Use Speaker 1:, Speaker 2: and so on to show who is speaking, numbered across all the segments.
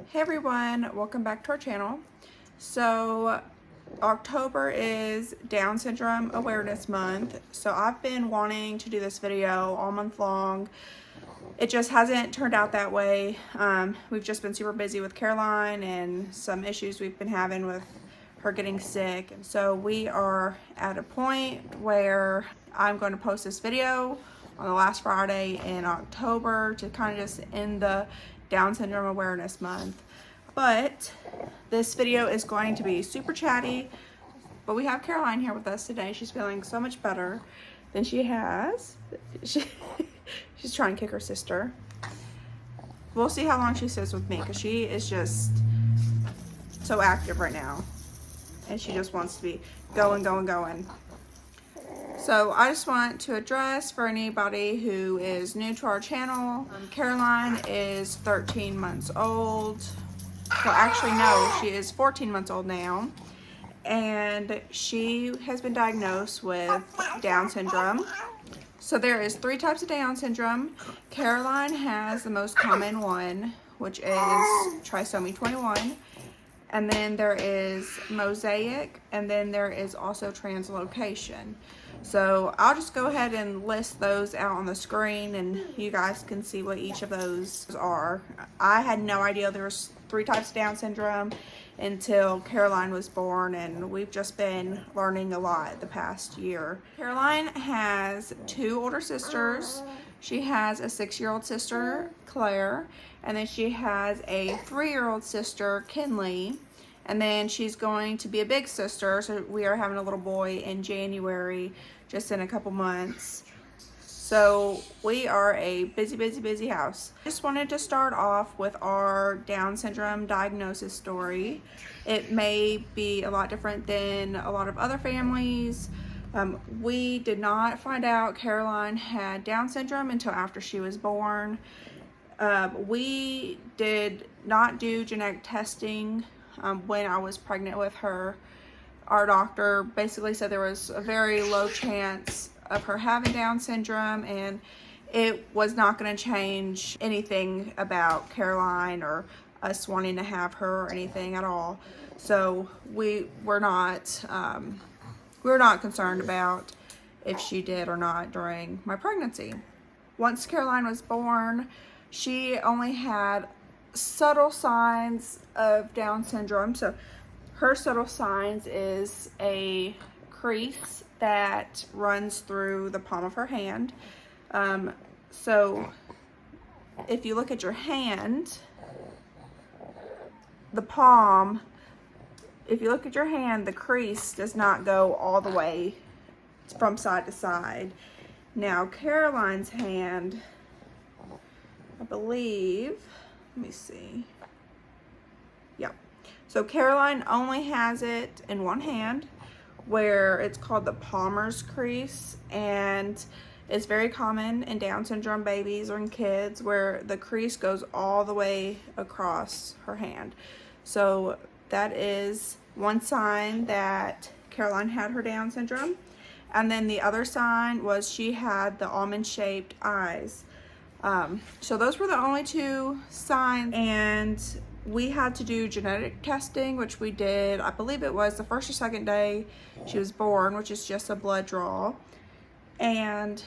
Speaker 1: Hey everyone, welcome back to our channel. So October is Down Syndrome Awareness Month. So I've been wanting to do this video all month long. It just hasn't turned out that way. We've just been super busy with Karoline and some issues we've been having with her getting sick. And so we are at a point where I'm going to post this video on the last Friday in October to kind of just end the Down Syndrome Awareness Month. But this video is going to be super chatty, but we have Karoline here with us today. She's feeling so much better than she has. She's trying to kick her sister. We'll see how long she sits with me because she is just so active right now and she just wants to be going. So I just want to address for anybody who is new to our channel, Karoline is 13 months old. Well, actually, no, she is 14 months old now, and she has been diagnosed with Down syndrome. So there is 3 types of Down syndrome. Karoline has the most common one, which is Trisomy 21, and then there is mosaic, and then there is also translocation. So I'll just go ahead and list those out on the screen and you guys can see what each of those are. I had no idea there was 3 types of Down syndrome until Karoline was born, and we've just been learning a lot the past year. Karoline has 2 older sisters. She has a 6-year-old sister, Klaire, and then she has a 3-year-old sister, Kinley. And then she's going to be a big sister, so we are having a little boy in January, just in a couple months. So we are a busy house. Just wanted to start off with our Down syndrome diagnosis story. It may be a lot different than a lot of other families. We did not find out Karoline had Down syndrome until after she was born. We did not do genetic testing when I was pregnant with her. Our doctor basically said there was a very low chance of her having Down syndrome, and it was not going to change anything about Karoline or us wanting to have her or anything at all. So we were not concerned about if she did or not during my pregnancy. Once Karoline was born, she only had subtle signs of Down syndrome. So her subtle signs is a crease that runs through the palm of her hand. So if you look at your hand, the palm, if you look at your hand, the crease does not go all the way from side to side. Now Karoline's hand, I believe, let me see. Yeah. So Karoline only has it in one hand, where it's called the Palmer's crease, and it's very common in Down syndrome babies or in kids where the crease goes all the way across her hand. So that is one sign that Karoline had her Down syndrome. And then the other sign was she had the almond-shaped eyes. So those were the only 2 signs, and we had to do genetic testing, which we did, I believe it was the 1st or 2nd day she was born, which is just a blood draw. And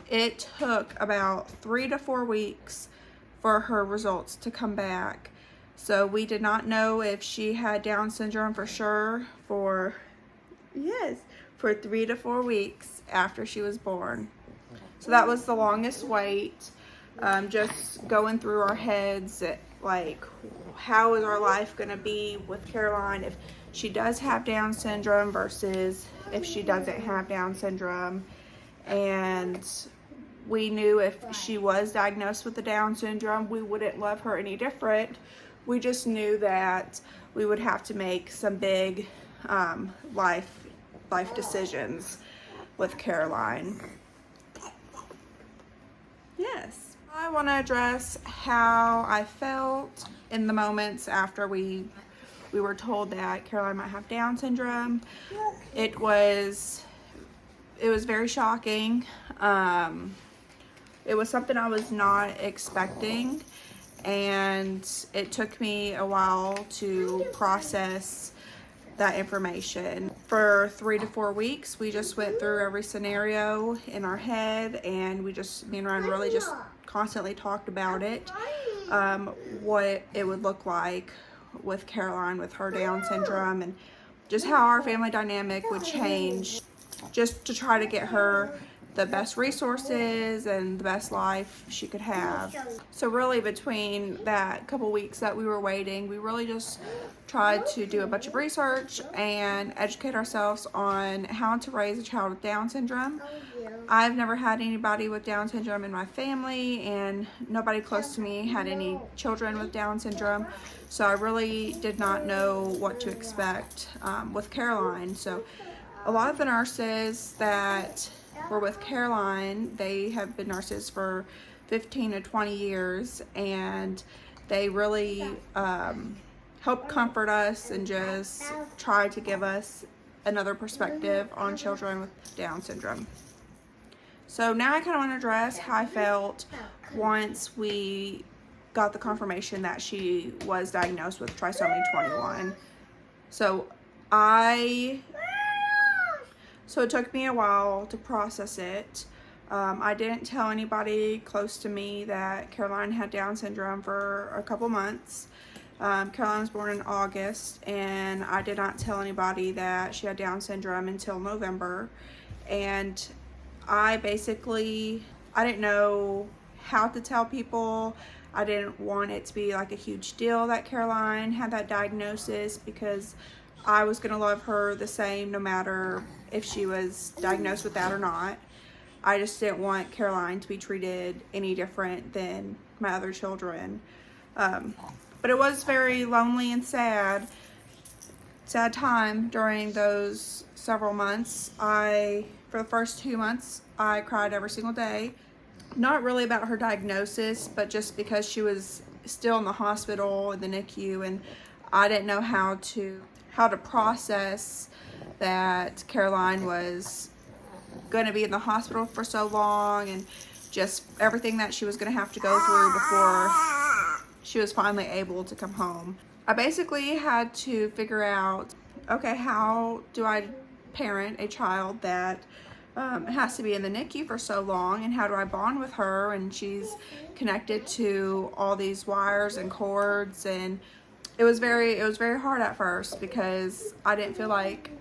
Speaker 1: it took about 3 to 4 weeks for her results to come back. So we did not know if she had Down syndrome for sure for 3 to 4 weeks after she was born. So that was the longest wait. Just going through our heads at, like, how is our life going to be with Karoline if she does have Down syndrome versus if she doesn't have Down syndrome. And we knew if she was diagnosed with the Down syndrome, we wouldn't love her any different. We just knew that we would have to make some big life decisions with Karoline. Yes. I want to address how I felt in the moments after we were told that Karoline might have Down syndrome. It was very shocking. It was something I was not expecting, and it took me a while to process that information. For 3 to 4 weeks, we just went through every scenario in our head, and me and Ryan really just constantly talked about it, what it would look like with Karoline with her Down syndrome, and just how our family dynamic would change, just to try to get her the best resources and the best life she could have. So really, between that couple weeks that we were waiting, we really just tried to do a bunch of research and educate ourselves on how to raise a child with Down syndrome. I've never had anybody with Down syndrome in my family, and nobody close to me had any children with Down syndrome, so I really did not know what to expect with Karoline. So a lot of the nurses that were with Karoline, they have been nurses for 15 to 20 years, and they really helped comfort us and just try to give us another perspective on children with Down syndrome. So now I kind of want to address how I felt once we got the confirmation that she was diagnosed with Trisomy 21. So it took me a while to process it. I didn't tell anybody close to me that Karoline had Down syndrome for a couple months. Karoline was born in August, and I did not tell anybody that she had Down syndrome until November. And I didn't know how to tell people. I didn't want it to be like a huge deal that Karoline had that diagnosis, because I was gonna love her the same no matter if she was diagnosed with that or not. I just didn't want Karoline to be treated any different than my other children. But it was very lonely and sad time during those several months. For the first 2 months, I cried every single day. Not really about her diagnosis, but just because she was still in the hospital in the NICU, and I didn't know how to process that Karoline was going to be in the hospital for so long, and just everything that she was going to have to go through before she was finally able to come home. I basically had to figure out, okay, how do I parent a child that has to be in the NICU for so long, and how do I bond with her, and she's connected to all these wires and cords, and it was very hard at first, because I didn't feel like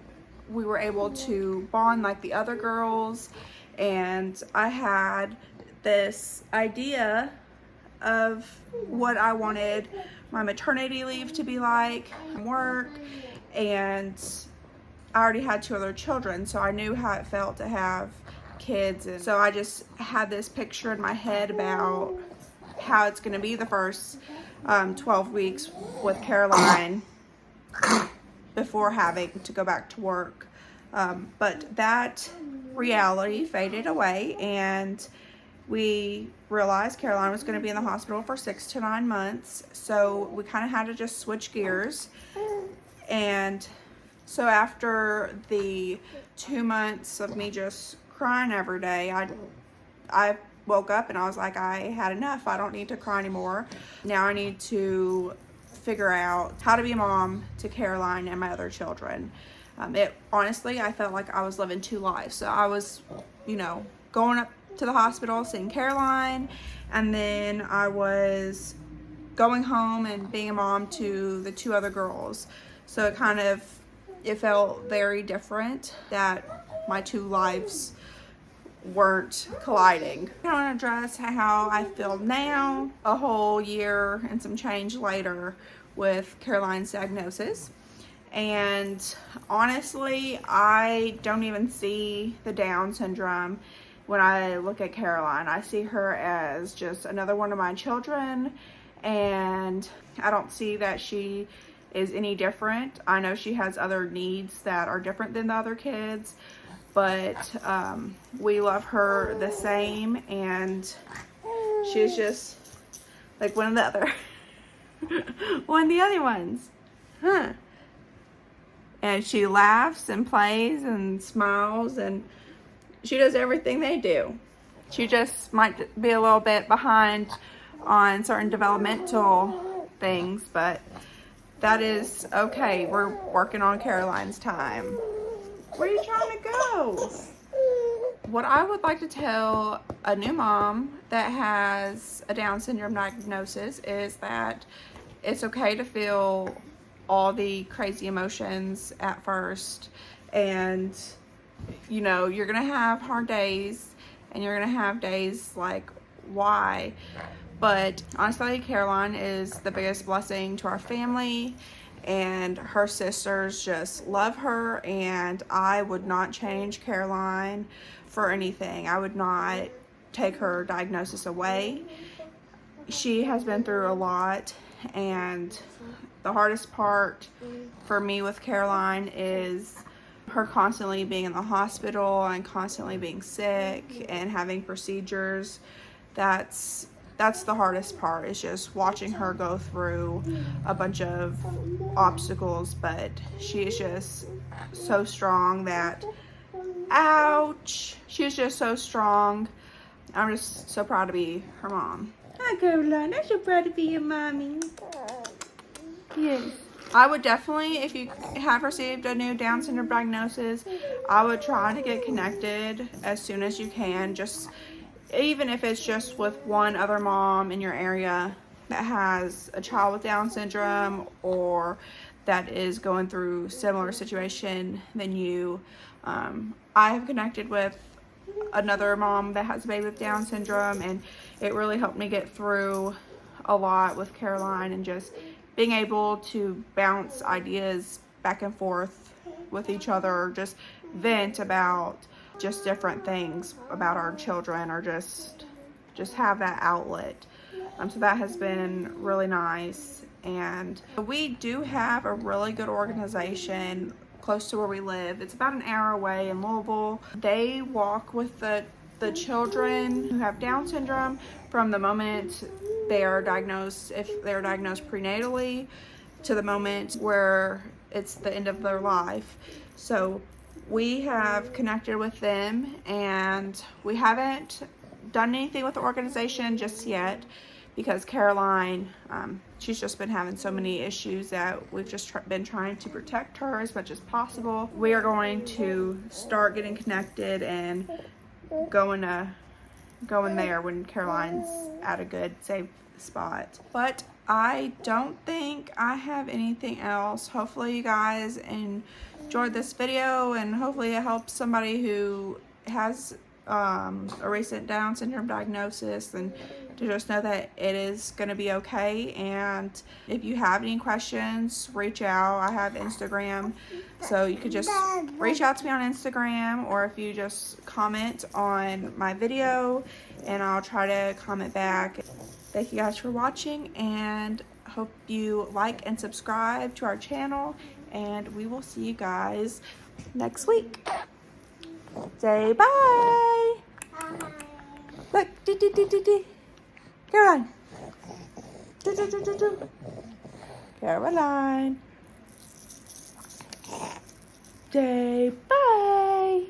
Speaker 1: we were able to bond like the other girls. And I had this idea of what I wanted my maternity leave to be like, work, and I already had 2 other children, so I knew how it felt to have kids. And so I just had this picture in my head about how it's going to be the first 12 weeks with Karoline before having to go back to work. But that reality faded away, and we realized Karoline was going to be in the hospital for 6 to 9 months. So we kind of had to just switch gears. And so after the 2 months of me just crying every day, I woke up and I was like, I had enough. I don't need to cry anymore. Now I need to figure out how to be a mom to Karoline and my other children. Honestly, I felt like I was living 2 lives. So I was, going up to the hospital seeing Karoline, and then I was going home and being a mom to the 2 other girls. So it felt very different that my 2 lives weren't colliding. I want to address how I feel now, a whole year and some change later, with Karoline's diagnosis. And honestly, I don't even see the Down syndrome when I look at Karoline. I see her as just another one of my children, and I don't see that she is any different. I know she has other needs that are different than the other kids, but we love her the same, and she's just like one of the other one of the other ones. And she laughs and plays and smiles, and she does everything they do. She just might be a little bit behind on certain developmental things, but that is okay. We're working on Karoline's time. Where are you trying to go? What I would like to tell a new mom that has a Down syndrome diagnosis is that it's okay to feel all the crazy emotions at first, and you know, you're gonna have hard days and you're gonna have days like, why? But honestly, Karoline is the biggest blessing to our family, and her sisters just love her, and I would not change Karoline for anything. I would not take her diagnosis away. She has been through a lot, and the hardest part for me with Karoline is her constantly being in the hospital and constantly being sick and having procedures. That's the hardest part, is just watching her go through a bunch of obstacles. But she is just so strong that, ouch, she's just so strong. I'm just so proud to be her mom. Hi, Karoline. I'm so proud to be your mommy. Yes. I would definitely, if you have received a new Down syndrome diagnosis, I would try to get connected as soon as you can. Just, even if it's just with one other mom in your area that has a child with Down syndrome or that is going through similar situation than you. I have connected with another mom that has a baby with Down syndrome, and it really helped me get through a lot with Karoline, and just being able to bounce ideas back and forth with each other, just vent about just different things about our children, or just have that outlet. So that has been really nice. And we do have a really good organization close to where we live. It's about an hour away in Louisville. They walk with the children who have Down syndrome from the moment they are diagnosed, if they're diagnosed prenatally, to the moment where it's the end of their life. So we have connected with them, and we haven't done anything with the organization just yet because Karoline, she's just been having so many issues that we've just been trying to protect her as much as possible. We are going to start getting connected and going there when Karoline's at a good, safe spot. But I don't think I have anything else. Hopefully you guys enjoyed this video, and hopefully it helps somebody who has a recent Down syndrome diagnosis, and to just know that it is going to be okay. And if you have any questions, reach out. I have Instagram, so you could just reach out to me on Instagram, or if you just comment on my video and I'll try to comment back. Thank you guys for watching, and hope you like and subscribe to our channel, and we will see you guys next week. Say bye. Bye. Look, Karoline. Karoline. Say bye.